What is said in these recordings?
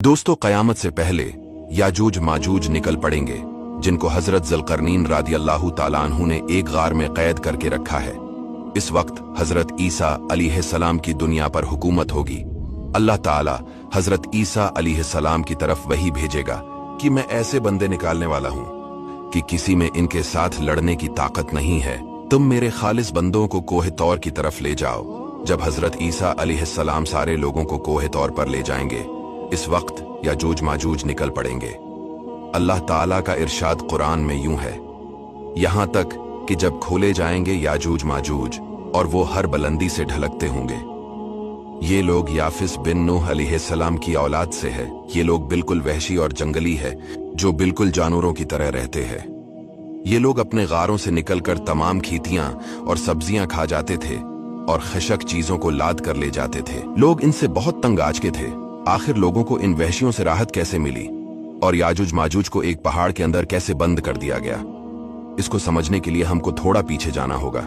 दोस्तों, क़यामत से पहले याजूज माजूज निकल पड़ेंगे, जिनको हजरत ज़ुल्करनैन रज़ियल्लाहु ताला अन्हु ने एक गार में कैद करके रखा है। इस वक्त हजरत ईसा अलैहिस्सलाम की दुनिया पर हुकूमत होगी। अल्लाह ताला हजरत ईसा अलैहिस्सलाम की तरफ वही भेजेगा कि मैं ऐसे बंदे निकालने वाला हूँ कि किसी में इनके साथ लड़ने की ताकत नहीं है। तुम मेरे खालिस बंदों को कोहे तौर की तरफ ले जाओ। जब हजरत ईसा अलैहिस्सलाम सारे लोगों को कोहे तौर पर ले जाएंगे, इस वक्त याजूज माजूज निकल पड़ेंगे। अल्लाह ताला का इरशाद कुरान में यूं है, यहां तक कि जब खोले जाएंगे याजूज माजूज और वो हर बुलंदी से ढलकते होंगे। ये लोग याफिस बिन नूह अलैहिस्सलाम की औलाद से है। ये लोग बिल्कुल वहशी और जंगली है, जो बिल्कुल जानवरों की तरह रहते हैं। ये लोग अपने गारों से निकलकर तमाम खीतियां और सब्जियां खा जाते थे और खशक चीजों को लाद कर ले जाते थे। लोग इनसे बहुत तंग आज के थे। आखिर लोगों को इन वहशियों से राहत कैसे मिली और याजूज माजूज को एक पहाड़ के अंदर कैसे बंद कर दिया गया, इसको समझने के लिए हमको थोड़ा पीछे जाना होगा।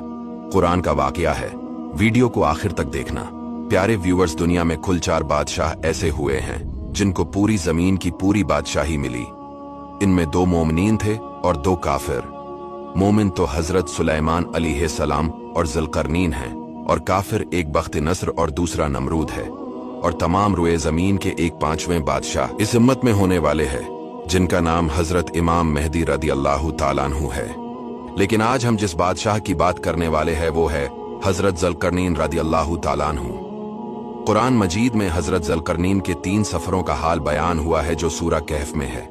कुरान का वाकया है, वीडियो को आखिर तक देखना। प्यारे व्यूअर्स, दुनिया में कुल 4 बादशाह ऐसे हुए हैं जिनको पूरी जमीन की पूरी बादशाही मिली। इनमें 2 मोमिनीन थे और 2 काफिर। मोमिन तो हजरत सुलेमान अलैहिस्सलाम और ज़ुल्करनैन हैं, और काफिर एक बख्त नस्र और दूसरा नमरूद है। और तमाम रुए जमीन के 1/5वें बादशाह इस उम्मत में होने वाले हैं, जिनका नाम हजरत इमाम मेहदी रज़ियल्लाहु ताला अन्हु है। लेकिन आज हम जिस बादशाह की बात करने वाले हैं वो है हजरत ज़ुल्करनैन रज़ियल्लाहु ताला अन्हु। कुरान मजीद में हजरत ज़ुल्करनैन के 3 सफरों का हाल बयान हुआ है जो सूरा कहफ में है।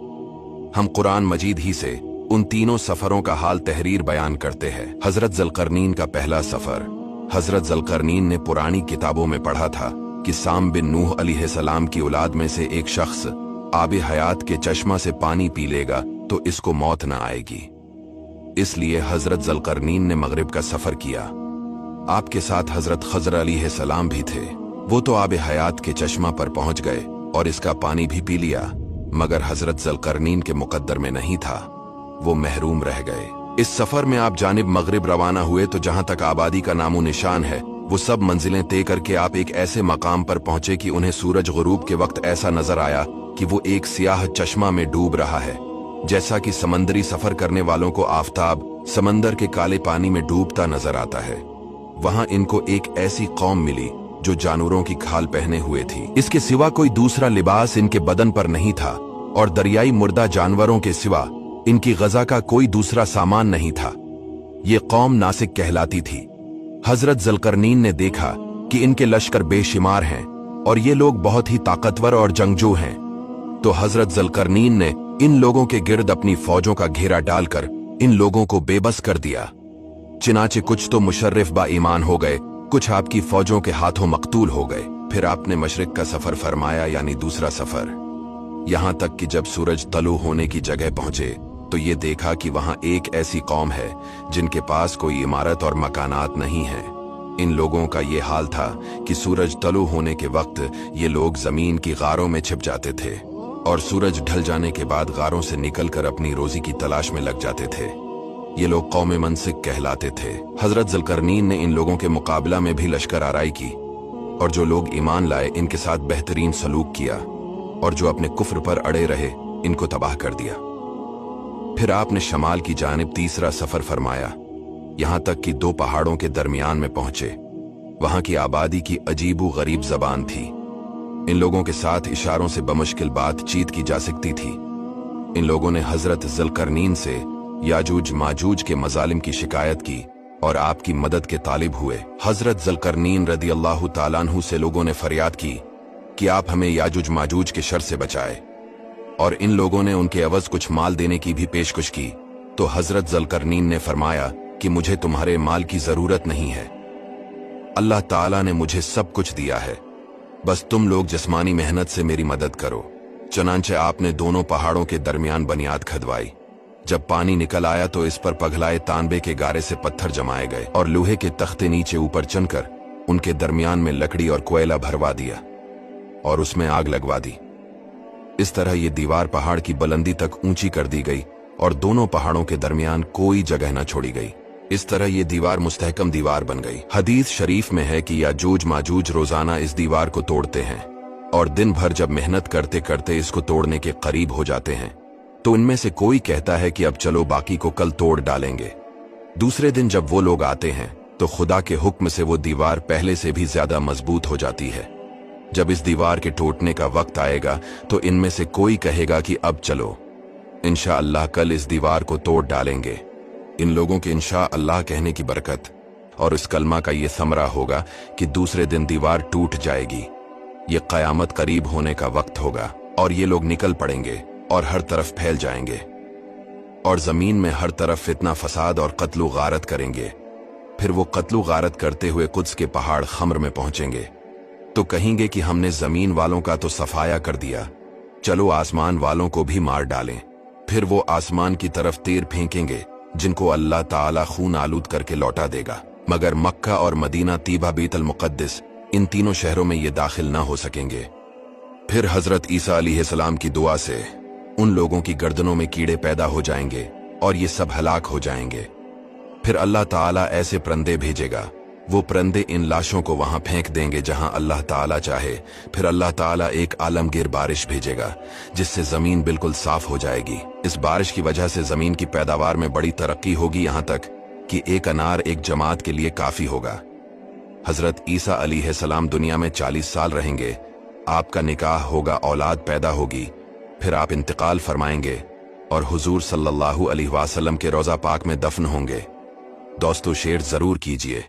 हम कुरान मजीद ही से उन तीनों सफरों का हाल तहरीर बयान करते हैं। हजरत ज़ुल्करनैन का पहला सफर। हजरत ज़ुल्करनैन ने पुरानी किताबों में पढ़ा था कि साम बिन नूह अलैहिस्सलाम की औलाद में से एक शख्स आब हयात के चश्मा से पानी पी लेगा तो इसको मौत न आएगी। इसलिए हजरत ज़ुल्करनैन ने मगरिब का सफर किया। आपके साथ हजरत खज़र अलैहिस्सलाम भी थे। वो तो आब हयात के चश्मा पर पहुंच गए और इसका पानी भी पी लिया, मगर हजरत ज़ुल्करनैन के मुकद्दर में नहीं था, वो महरूम रह गए। इस सफर में आप जानिब मगरिब रवाना हुए तो जहां तक आबादी का नामो निशान है, वो सब मंजिलें तय करके आप एक ऐसे मकाम पर पहुंचे कि उन्हें सूरज गुरूब के वक्त ऐसा नजर आया कि वो एक सियाह चश्मा में डूब रहा है, जैसा कि समंदरी सफर करने वालों को आफताब समंदर के काले पानी में डूबता नजर आता है। वहां इनको एक ऐसी कौम मिली जो जानवरों की खाल पहने हुए थी। इसके सिवा कोई दूसरा लिबास इनके बदन पर नहीं था, और दरियाई मुर्दा जानवरों के सिवा इनकी गजा का कोई दूसरा सामान नहीं था। ये कौम नासिक कहलाती थी। हजरत ज़ुल्करनैन ने देखा कि इनके लश्कर बेशुमार हैं और ये लोग बहुत ही ताकतवर और जंगजू हैं, तो हजरत ज़ुल्करनैन ने इन लोगों के गिर्द अपनी फौजों का घेरा डालकर इन लोगों को बेबस कर दिया। चिनाचे कुछ तो मुशर्रिफ बा ईमान हो गए, कुछ आपकी फौजों के हाथों मकतूल हो गए। फिर आपने मशरिक का सफर फरमाया, यानी दूसरा सफर। यहां तक कि जब सूरज तलू होने की जगह पहुंचे तो ये देखा कि वहां एक ऐसी कौम है जिनके पास कोई इमारत और मकानात नहीं है। इन लोगों का ये हाल था कि सूरज तलू होने के वक्त ये लोग जमीन की गारों में छिप जाते थे और सूरज ढल जाने के बाद गारों से निकलकर अपनी रोजी की तलाश में लग जाते थे। ये लोग कौम मनसिक कहलाते थे। हजरत ज़ुल्करनैन ने इन लोगों के मुकाबला में भी लश्कर आराई की, और जो लोग ईमान लाए इनके साथ बेहतरीन सलूक किया, और जो अपने कुफ्र पर अड़े रहे इनको तबाह कर दिया। फिर आपने शमाल की जानिब तीसरा सफर फरमाया, यहां तक कि 2 पहाड़ों के दरमियान में पहुंचे। वहां की आबादी की अजीबो गरीब जबान थी। इन लोगों के साथ इशारों से बमुश्किल बातचीत की जा सकती थी। इन लोगों ने हजरत ज़ुल्करनैन से याजूज माजूज के मजालिम की शिकायत की और आपकी मदद के तालिब हुए। हजरत ज़ुल्करनैन रज़ियल्लाहु ताला अन्हु से लोगों ने फरियाद की कि आप हमें याजूज माजूज के शर से बचाए, और इन लोगों ने उनके अवज कुछ माल देने की भी पेशकश की। तो हजरत ज़ुल्करनैन ने फरमाया कि मुझे तुम्हारे माल की जरूरत नहीं है, अल्लाह ताला ने मुझे सब कुछ दिया है, बस तुम लोग जिस्मानी मेहनत से मेरी मदद करो। चनांचे आपने दोनों पहाड़ों के दरमियान बुनियाद खदवाई। जब पानी निकल आया तो इस पर पगलाए तांबे के गारे से पत्थर जमाए गए और लोहे के तख्ते नीचे ऊपर चनकर उनके दरमियान में लकड़ी और कोयला भरवा दिया और उसमें आग लगवा दी। इस तरह ये दीवार पहाड़ की बुलंदी तक ऊंची कर दी गई और दोनों पहाड़ों के दरमियान कोई जगह न छोड़ी गई। इस तरह ये दीवार मुस्तहकम दीवार बन गई। हदीस शरीफ में है कि याजूज माजूज रोजाना इस दीवार को तोड़ते हैं। और दिन भर जब मेहनत करते करते इसको तोड़ने के करीब हो जाते हैं तो इनमें से कोई कहता है कि अब चलो बाकी को कल तोड़ डालेंगे। दूसरे दिन जब वो लोग आते हैं तो खुदा के हुक्म से वो दीवार पहले से भी ज्यादा मजबूत हो जाती है। जब इस दीवार के टूटने का वक्त आएगा तो इनमें से कोई कहेगा कि अब चलो इंशाअल्लाह कल इस दीवार को तोड़ डालेंगे। इन लोगों के इंशाअल्लाह कहने की बरकत और इस कलमा का ये समरा होगा कि दूसरे दिन दीवार टूट जाएगी। ये कयामत करीब होने का वक्त होगा और ये लोग निकल पड़ेंगे और हर तरफ फैल जाएंगे और जमीन में हर तरफ फितना फसाद और कत्लो गारत करेंगे। फिर वो कत्लो गारत करते हुए कुद्स के पहाड़ खम्र में पहुंचेंगे तो कहेंगे कि हमने जमीन वालों का तो सफाया कर दिया, चलो आसमान वालों को भी मार डालें। फिर वो आसमान की तरफ तीर फेंकेंगे जिनको अल्लाह ताला खून आलूद करके लौटा देगा, मगर मक्का और मदीना तीबा बीतल मुकद्दस इन तीनों शहरों में ये दाखिल ना हो सकेंगे। फिर हजरत ईसा अलैहिस्सलाम की दुआ से उन लोगों की गर्दनों में कीड़े पैदा हो जाएंगे और ये सब हलाक हो जाएंगे। फिर अल्लाह ताला ऐसे परंदे भेजेगा, वो परंदे इन लाशों को वहां फेंक देंगे जहां अल्लाह ताला चाहे। फिर अल्लाह ताला एक आलमगीर बारिश भेजेगा जिससे जमीन बिल्कुल साफ हो जाएगी। इस बारिश की वजह से जमीन की पैदावार में बड़ी तरक्की होगी, यहां तक कि एक अनार एक जमात के लिए काफी होगा। हजरत ईसा अलैहिस्सलाम दुनिया में 40 साल रहेंगे, आपका निकाह होगा, औलाद पैदा होगी, फिर आप इंतकाल फरमाएंगे और हुजूर सल्लल्लाहु अलैहि वसल्लम के रोजा पाक में दफन होंगे। दोस्तों शेयर जरूर कीजिए।